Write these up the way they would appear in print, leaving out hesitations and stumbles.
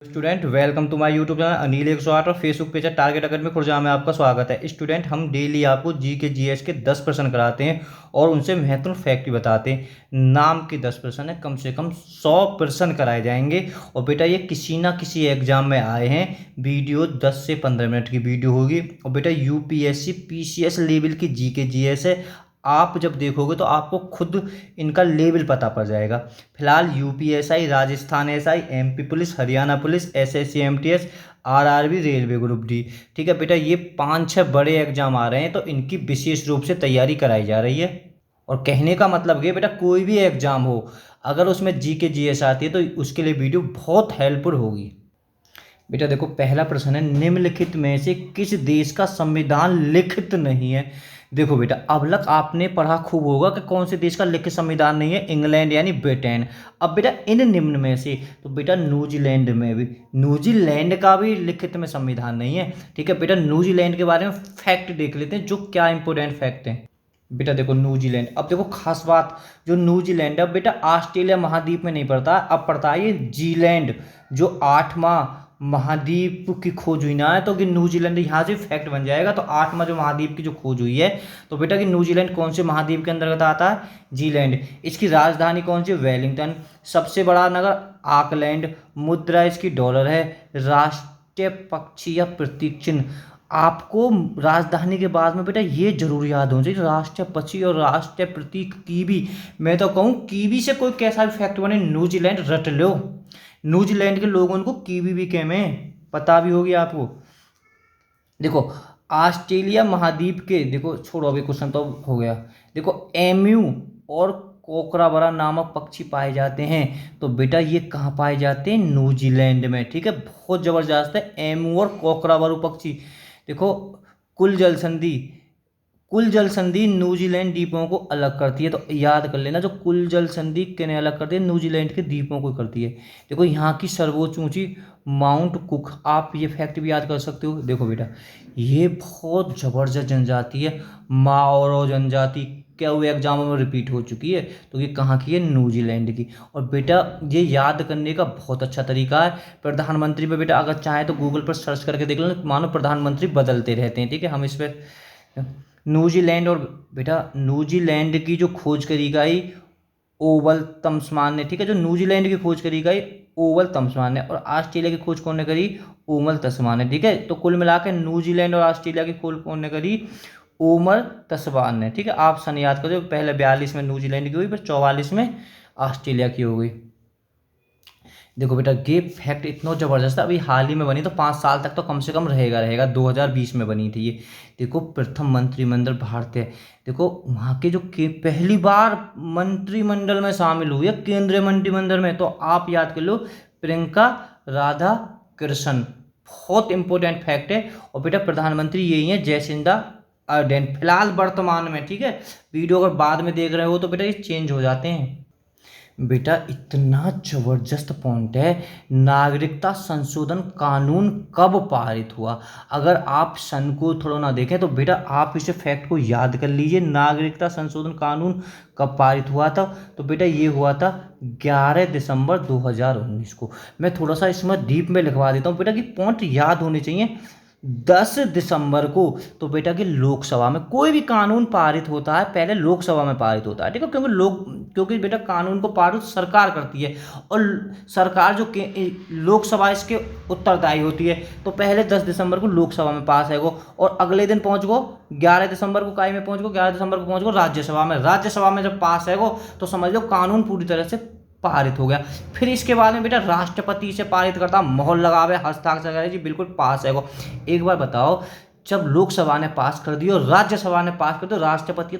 Student welcome to my YouTube channel Anil 108 और Facebook page है target academy Khurja में आपका स्वागत है। स्टूडेंट हम डेली आपको जी के जीएस के 10% कराते हैं और उनसे महत्वपूर्ण फैक्ट भी बताते हैं। नाम के 10% है, कम से कम 100% कराए जाएंगे। और बेटा ये किसी ना किसी एग्जाम में आए हैं। वीडियो 10 से 15 मिनट की वीडियो होगी। और बेटा यूपीएससी पीसीएस लेवल की जी के जीएस है। आप जब देखोगे तो आपको खुद इनका लेवल पता पड़ जाएगा। फिलहाल UPSI, Rajasthan SI, MP police, Haryana police, SSC MTS, RRB, railway group D, ठीक है बेटा, ये 5-6 बड़े एग्जाम आ रहे हैं तो इनकी विशेष रूप से तैयारी कराई जा रही है। और कहने का मतलब ये बेटा, कोई भी एग्जाम हो अगर उसमें जी के जीएस आती है तो उसके लिए वीडियो बहुत हेल्पफुल होगी। बेटा देखो, पहला प्रश्न है, निम्नलिखित में से किस देश का संविधान लिखित नहीं है। देखो बेटा, अब तक आपने पढ़ा खूब होगा कि कौन से देश का लिखित संविधान नहीं है। इंग्लैंड यानी ब्रिटेन। अब बेटा इन निम्न में से, तो बेटा न्यूजीलैंड में भी, न्यूजीलैंड का भी लिखित में संविधान नहीं है। ठीक है बेटा, न्यूजीलैंड के बारे में फैक्ट देख लेते हैं, जो क्या इंपोर्टेंट फैक्ट है। बेटा देखो न्यूजीलैंड, अब देखो खास बात, जो न्यूजीलैंड है बेटा ऑस्ट्रेलिया महाद्वीप में नहीं पड़ता, अब पड़ता है ये जीलैंड, जो 8वां महाद्वीप की खोज हुई ना है। तो कि न्यूजीलैंड यहाँ से फैक्ट बन जाएगा। तो 8वां जो महाद्वीप की जो खोज हुई है, तो बेटा कि न्यूजीलैंड कौन से महाद्वीप के अंतर्गत आता है? जीलैंड। इसकी राजधानी कौन सी? वेलिंगटन। सबसे बड़ा नगर ऑकलैंड। मुद्रा इसकी डॉलर है। राष्ट्रीय पक्षी या प्रतीक चिन्ह, आपको राजधानी के बाद में बेटा ये जरूर याद होना चाहिए, राष्ट्रीय पक्षी और राष्ट्रीय प्रतीक कीवी। मैं तो कहूँ कीवी से कोई कैसा भी फैक्ट बने, न्यूजीलैंड रट लो। न्यूजीलैंड के लोगों को कीवी भी कह में पता भी होगी आपको। देखो ऑस्ट्रेलिया महाद्वीप के, देखो छोड़ो अभी क्वेश्चन तो हो गया। देखो एम्यू और कोकराबरा नामक पक्षी पाए जाते हैं, तो बेटा ये कहाँ पाए जाते हैं? न्यूजीलैंड में। ठीक है, बहुत जबरदस्त है एम्यू और कोकराबरू पक्षी। देखो कुल जल संधि, कुल जल संधि न्यूजीलैंड द्वीपों को अलग करती है। तो याद कर लेना, जो कुल जल संधि किन्हें अलग करती है? न्यूजीलैंड के द्वीपों को करती है। देखो यहाँ की सर्वोच्च ऊंची माउंट कुक, आप ये फैक्ट भी याद कर सकते हो। देखो बेटा ये बहुत जबरदस्त जनजाति है, माओरो जनजाति, क्या हुए एग्जामों में रिपीट हो चुकी है। तो ये कहाँ की है? न्यूजीलैंड की। और बेटा ये याद करने का बहुत अच्छा तरीका है। प्रधानमंत्री पे बेटा अगर चाहे तो गूगल पर सर्च करके देख लो, मानो प्रधानमंत्री बदलते रहते हैं। ठीक है, हम इस पर न्यूजीलैंड, और बेटा न्यूजीलैंड की जो खोज करी गई ओवल तम्समान ने। ठीक है, जो न्यूजीलैंड की खोज करी गई ओवल तम्समान ने, और ऑस्ट्रेलिया की खोज कौन ने करी? ओमल तस्मान ने। ठीक है, तो कुल मिलाकर न्यूजीलैंड और ऑस्ट्रेलिया की खोज कौन ने करी? ओमर तस्मान ने। ठीक है, आप सन याद करो, पहले 42 में न्यूजीलैंड की हुई, फिर 44 में ऑस्ट्रेलिया की हो गई। देखो बेटा ये फैक्ट इतना ज़बरदस्त है, अभी हाल ही में बनी, तो 5 साल तक तो कम से कम रहेगा। 2020 में बनी थी ये। देखो प्रथम मंत्रिमंडल भारतीय, देखो वहाँ के जो के पहली बार मंत्रिमंडल में शामिल हुई है, केंद्रीय मंत्रिमंडल में, तो आप याद कर लो, प्रियंका राधा कृष्ण। बहुत इंपॉर्टेंट फैक्ट है। और बेटा प्रधानमंत्री यही है, जैसिंडा अर्डेन फिलहाल वर्तमान में। ठीक है, वीडियो अगर बाद में देख रहे हो तो बेटा ये चेंज हो जाते हैं। बेटा इतना जबरदस्त पॉइंट है, नागरिकता संशोधन कानून कब पारित हुआ? अगर आप सन को थोड़ा ना देखें तो बेटा आप इसे फैक्ट को याद कर लीजिए, नागरिकता संशोधन कानून कब पारित हुआ था? तो बेटा ये हुआ था 11 दिसंबर 2019 को। मैं थोड़ा सा इसमें डीप में लिखवा देता हूँ बेटा कि पॉइंट याद होने चाहिए। 10 दिसंबर को, तो बेटा कि लोकसभा में कोई भी कानून पारित होता है पहले लोकसभा में पारित होता है। ठीक है, क्योंकि बेटा कानून को पारित सरकार करती है, और सरकार जो लोकसभा इसके उत्तरदायी होती है। तो पहले 10 दिसंबर को लोकसभा में पास है वो, और अगले दिन पहुंच गो 11 दिसंबर को, काय में पहुंच गो 11 दिसंबर को पहुंच गो राज्यसभा में। राज्यसभा में जब पास है वो, तो समझ लो कानून पूरी तरह से पारित हो गया। फिर इसके बाद में बेटा राष्ट्रपति से पारित करता, मोहर लगावे, हस्ताक्षर करे, जी बिल्कुल पास है वो। एक बार बताओ, जब लोकसभा ने पास कर दी और राज्यसभा ने पास कर दी, राष्ट्रपति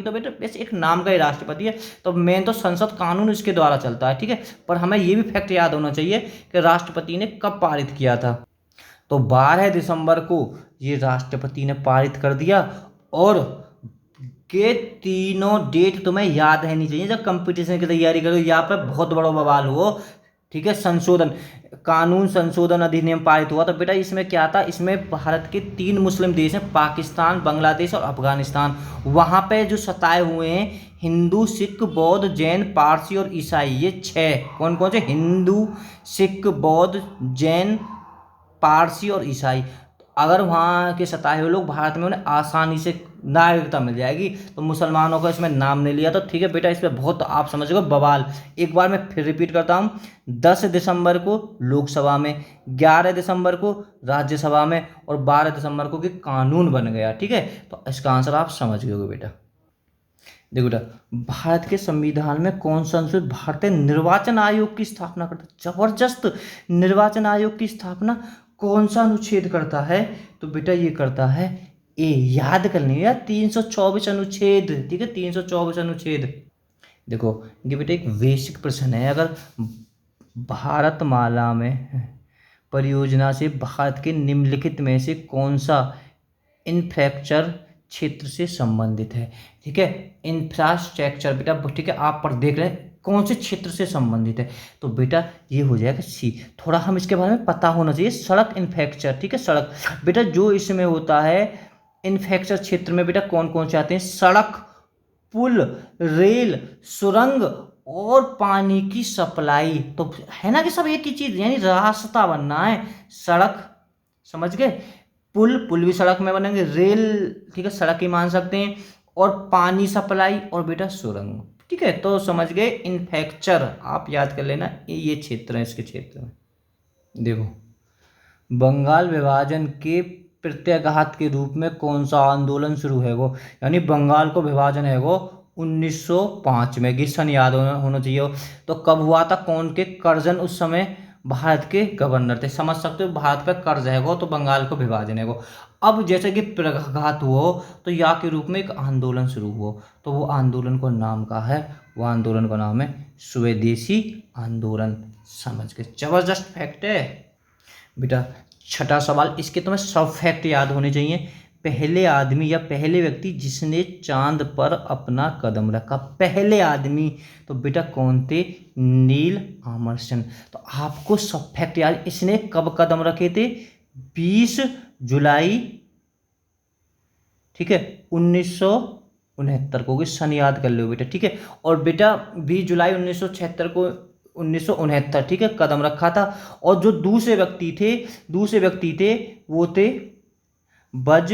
तो बेटा बस एक नाम का ही राष्ट्रपति है, तो मेन तो संसद कानून इसके द्वारा चलता है। ठीक है, पर हमें ये भी फैक्ट याद होना चाहिए कि राष्ट्रपति ने कब पारित किया था। तो 12 दिसंबर को ये राष्ट्रपति ने पारित कर दिया। और के तीनों डेट तुम्हें याद रहनी चाहिए जब कंपटीशन की तैयारी करो। यहाँ पे बहुत बड़ा बवाल हो, ठीक है, संशोधन, कानून संशोधन अधिनियम पारित हुआ। तो बेटा इसमें क्या था, इसमें भारत के 3 मुस्लिम देश हैं, पाकिस्तान, बांग्लादेश और अफगानिस्तान। वहाँ पे जो सताए हुए हैं हिंदू, सिख, बौद्ध, जैन, पारसी और ईसाई, ये 6 कौन कौन से, हिंदू, सिख, बौद्ध, जैन, पारसी और ईसाई। अगर वहाँ के सताए हुए लोग भारत में, उन्हें आसानी से नागरिकता मिल जाएगी। तो मुसलमानों का इसमें नाम नहीं लिया। तो ठीक है बेटा, इस पर बहुत आप समझ गए बवाल। एक बार मैं फिर रिपीट करता हूँ, 10 दिसंबर को लोकसभा में, 11 दिसंबर को राज्यसभा में और 12 दिसंबर को कि कानून बन गया। ठीक है, तो इसका आंसर आप समझ गए बेटा। देखो बेटा, भारत के संविधान में कौन सा अनुच्छेद भारतीय निर्वाचन आयोग की स्थापना करता है? जबरदस्त। निर्वाचन आयोग की स्थापना कौन सा अनुच्छेद करता है? तो बेटा ये करता है ए, याद कर लेंगे यार, 324 अनुच्छेद। ठीक है, 324 अनुच्छेद। देखो ये बेटा एक बेसिक प्रश्न है, अगर भारतमाला में परियोजना से भारत के निम्नलिखित में से कौन सा इंफ्रास्ट्रक्चर क्षेत्र से संबंधित है? ठीक है, इंफ्रास्ट्रक्चर बेटा, ठीक है, आप पर देख रहे हैं कौन से क्षेत्र से संबंधित है। तो बेटा ये हो जाएगा सी। थोड़ा हम इसके बारे में पता होना चाहिए, सड़क इंफ्रास्ट्रक्चर। ठीक है, सड़क बेटा जो इसमें होता है इंफ्रास्ट्रक्चर क्षेत्र में बेटा कौन कौन से आते हैं? सड़क, पुल, रेल, सुरंग और पानी की सप्लाई। तो है ना कि सब एक ही चीज, यानी रास्ता बनना है। सड़क समझ गए, पुल भी सड़क में बनेंगे, रेल ठीक है सड़क ही मान सकते हैं, और पानी सप्लाई और बेटा सुरंग। ठीक है, तो समझ गए इंफ्रास्ट्रक्चर, आप याद कर लेना ये क्षेत्र है। इसके क्षेत्र में देखो, बंगाल विभाजन के प्रत्याघात के रूप में कौन सा आंदोलन शुरू है वो, यानी बंगाल को विभाजन है वो 1905 में। कि सन याद होना चाहिए। तो कब हुआ था? कौन के? कर्जन उस समय भारत के गवर्नर थे। समझ सकते हो, भारत पर कर्ज है वो, तो बंगाल को विभाजन है वो। अब जैसे कि प्रघात हुआ तो या के रूप में एक आंदोलन शुरू हुआ। तो वो आंदोलन का नाम क्या है? वो आंदोलन का नाम है स्वदेशी आंदोलन। समझ गए, जबरदस्त फैक्ट है बेटा। छठा सवाल, इसके तुम्हें सब फैक्ट याद होने चाहिए। पहले आदमी या पहले व्यक्ति जिसने चांद पर अपना कदम रखा, पहले आदमी, तो बेटा कौन थे? Neil Armstrong. तो आपको सब फैक्ट याद। इसने कब कदम रखे थे? 20 जुलाई, ठीक है, 1969 को। सन याद कर लो बेटा। ठीक है, और बेटा 20 जुलाई 1976 को, 1969, ठीक है, कदम रखा था। और जो दूसरे व्यक्ति थे वो थे बज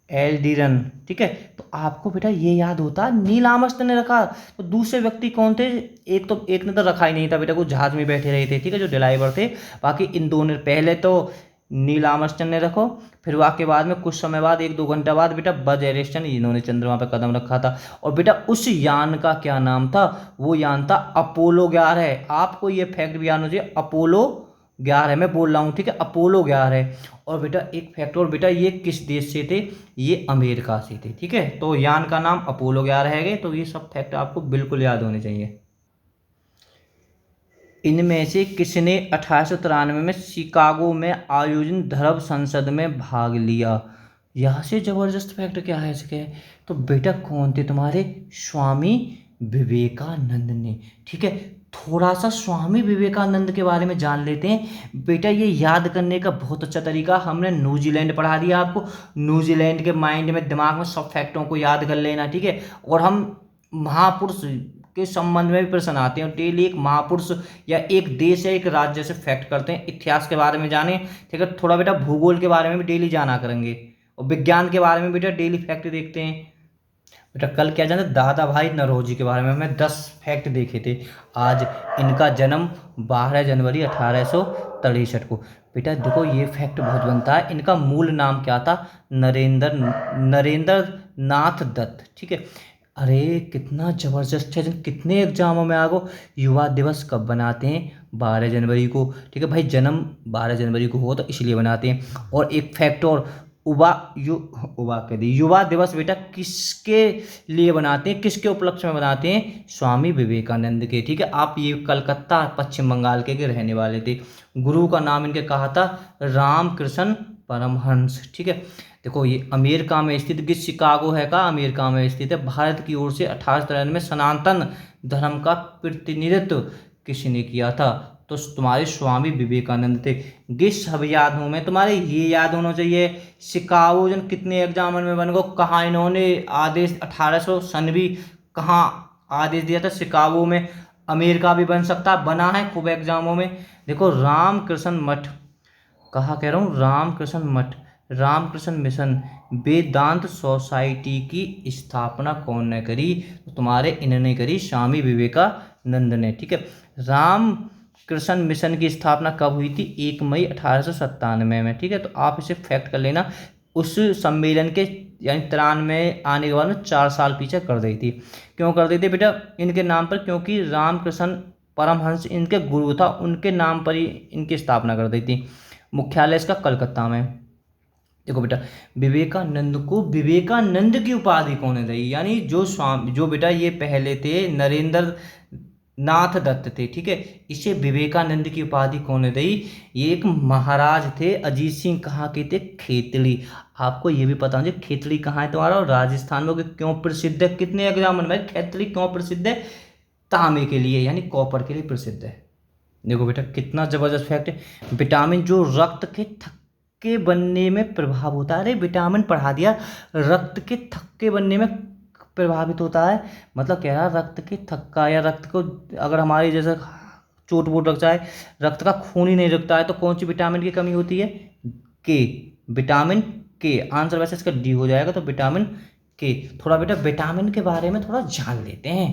एल्ड्रिन। ठीक है, तो आपको बेटा ये याद होता, नील आर्मस्ट्रांग ने रखा। तो दूसरे व्यक्ति कौन थे? एक ने तो रखा ही नहीं था बेटा, वो जहाज में बैठे रहे थे। ठीक है, जो ड्राइवर थे। बाकी इन दोनों, पहले तो नील आर्मस्ट्रांग ने रखो, फिर वहाँ के बाद में कुछ समय बाद, 1-2 घंटा बाद बेटा बज एल्ड्रिन, इन्होंने चंद्रमा पर कदम रखा था। और बेटा उस यान का क्या नाम था? वो यान था अपोलो 11। आपको ये फैक्ट भी याद हो चाहिए, अपोलो 11 मैं बोल रहा हूँ। ठीक है, अपोलो 11। और बेटा एक फैक्ट और बेटा, ये किस देश से थे? ये अमेरिका से थे। ठीक है, तो यान का नाम अपोलो 11 है। तो ये सब फैक्ट आपको बिल्कुल याद होने चाहिए। इनमें से किसने 1893 में शिकागो में आयोजित धर्म संसद में भाग लिया? यहाँ से जबरदस्त फैक्ट क्या है इसके? तो बेटा कौन थे तुम्हारे? स्वामी विवेकानंद ने। ठीक है, थोड़ा सा स्वामी विवेकानंद के बारे में जान लेते हैं बेटा। ये याद करने का बहुत अच्छा तरीका, हमने न्यूजीलैंड पढ़ा दिया आपको। न्यूजीलैंड के माइंड में, दिमाग में सब फैक्टों को याद कर लेना। ठीक है, और हम महापुरुष के संबंध में भी प्रश्न आते हैं। डेली एक महापुरुष या एक देश या एक राज्य से फैक्ट करते हैं। इतिहास के बारे में जाने, ठीक है, थोड़ा बेटा भूगोल के बारे में भी डेली जाना करेंगे, और विज्ञान के बारे में बेटा डेली फैक्ट देखते हैं। बेटा कल क्या जाना, दादा भाई नौरोजी के बारे में हमने 10 फैक्ट देखे थे। आज इनका जन्म 12 जनवरी 1863 को। बेटा देखो ये फैक्ट बहुत बनता है। इनका मूल नाम क्या था? नरेंद्र नाथ दत्त। ठीक है, अरे कितना जबरदस्त है, कितने एग्जामों में आगो। युवा दिवस कब बनाते हैं? 12 जनवरी को। ठीक है भाई, जन्म 12 जनवरी को हो तो इसलिए बनाते हैं। और एक फैक्ट और, युवा दिवस बेटा किसके लिए बनाते हैं, किसके उपलक्ष्य में बनाते हैं? स्वामी विवेकानंद के। ठीक है, आप ये कलकत्ता पश्चिम बंगाल के रहने वाले थे। गुरु का नाम इनके कहा था रामकृष्ण परमहंस। ठीक है, देखो ये अमेरिका में स्थित, शिकागो है का अमेरिका में स्थित है। भारत की ओर से 1893 में सनातन धर्म का प्रतिनिधित्व किसने किया था? तो तुम्हारे स्वामी विवेकानंद थे। ये सब याद हो में तुम्हारे ये याद होना चाहिए। शिकागो जन कितने एग्जाम में बन गो, कहाँ इन्होंने आदेश 1896 कहाँ आदेश दिया था शिकागो में। अमेरिका भी बन सकता, बना है खूब एग्जामों में। देखो रामकृष्ण मठ, कहा कह रहा हूँ रामकृष्ण मठ, रामकृष्ण मिशन, वेदांत सोसाइटी की स्थापना कौन ने करी? तो तुम्हारे इन्होंने करी, स्वामी विवेकानंद ने। ठीक है, रामकृष्ण मिशन की स्थापना कब हुई थी? 1 मई 1897 में। ठीक है, तो आप इसे फैक्ट कर लेना। उस सम्मेलन के यानी 93 आने के बाद में 4 साल पीछे कर दी थी। क्यों कर दी थी बेटा? इनके नाम पर, क्योंकि रामकृष्ण परमहंस इनके गुरु था, उनके नाम पर ही इनकी स्थापना कर दी थी। मुख्यालय इसका कलकत्ता में। देखो बेटा, विवेकानंद को विवेकानंद की उपाधि कौन है दी? यानी जो बेटा ये पहले थे नरेंद्र नाथ दत्त थे। ठीक है, इसे विवेकानंद की उपाधि कौन दी? ये एक महाराज थे, अजीत सिंह कहाँ के थे? खेतड़ी। आपको ये भी पता होना चाहिए खेतड़ी कहाँ है तुम्हारा, और राजस्थान में क्यों प्रसिद्ध है? कितने एग्जाम में खेतड़ी क्यों प्रसिद्ध है? तांबे के लिए यानी कॉपर के लिए प्रसिद्ध है। देखो बेटा कितना जबरदस्त फैक्ट है। विटामिन जो रक्त के थक्के बनने में प्रभाव होता है, अरे विटामिन पढ़ा दिया, रक्त के थक्के बनने में प्रभावित होता है। मतलब कह रहा रक्त के थक्का या रक्त को अगर हमारी जैसे चोट वोट लग जाए, रक्त का खून ही नहीं रुकता है, तो कौन सी विटामिन की कमी होती है? के, विटामिन के। आंसर वैसे इसका डी हो जाएगा, तो विटामिन के। थोड़ा बेटा विटामिन के बारे में थोड़ा जान लेते हैं।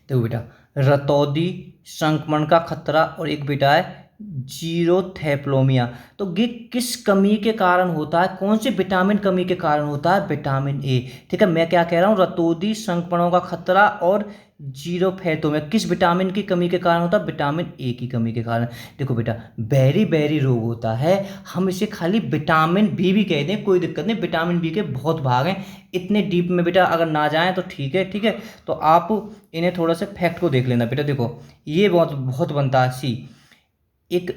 देखो बेटा, रतौंधी संक्रमण का खतरा और एक बेटा है जीरोथैप्लोमिया, तो ये किस कमी के कारण होता है? कौन से विटामिन कमी के कारण होता है? Vitamin A. ठीक है, मैं क्या कह रहा हूँ, रतौंधी संक्रमणों का खतरा और जीरोथैप्लोमिया किस विटामिन की कमी के कारण होता है? विटामिन ए की कमी के कारण। देखो बेटा, बेरी बेरी रोग होता है, हम इसे खाली विटामिन बी भी कह दें कोई दिक्कत नहीं, विटामिन बी के बहुत भाग हैं, इतने डीप में बेटा अगर ना जाएं तो ठीक है। ठीक है, तो आप इन्हें थोड़ा सा फैक्ट को देख लेना बेटा। देखो ये बहुत बहुत बनता है सी, एक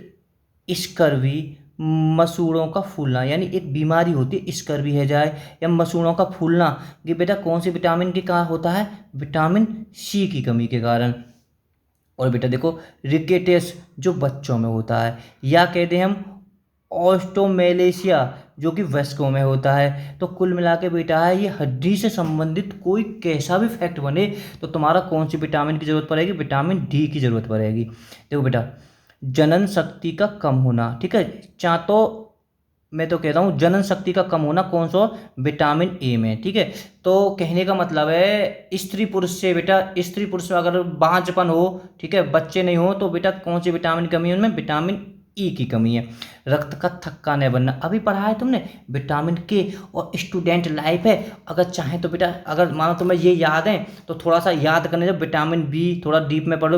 स्कर्वी मसूड़ों का फूलना, यानी एक बीमारी होती है स्कर्वी है जाए या मसूड़ों का फूलना, ये बेटा कौन से विटामिन के कारण होता है? विटामिन सी की कमी के कारण। और बेटा देखो रिकेटस जो बच्चों में होता है, या कहते हैं हम ऑस्टोमेलेशिया जो कि वयस्कों में होता है। तो कुल मिला के बेटा है ये हड्डी से संबंधित कोई कैसा भी फैक्ट बने तो तुम्हारा कौन सी विटामिन की जरूरत पड़ेगी? विटामिन डी की जरूरत पड़ेगी। देखो बेटा, जनन शक्ति का कम होना, ठीक है, चाहे तो मैं तो कहता हूँ जनन शक्ति का कम होना कौन सा? विटामिन ए में। ठीक है, तो कहने का मतलब है स्त्री पुरुष से बेटा, स्त्री पुरुष में अगर बांझपन हो, ठीक है, बच्चे नहीं हो, तो बेटा कौन सी विटामिन की कमी है? उनमें विटामिन ई की कमी है। रक्त का थक्का नहीं बनना, अभी पढ़ा है तुमने, विटामिन के। और स्टूडेंट लाइफ है, अगर चाहे तो बेटा अगर मानो तुम्हें ये याद है तो थोड़ा सा याद करने, जब विटामिन बी थोड़ा डीप में पढ़ो,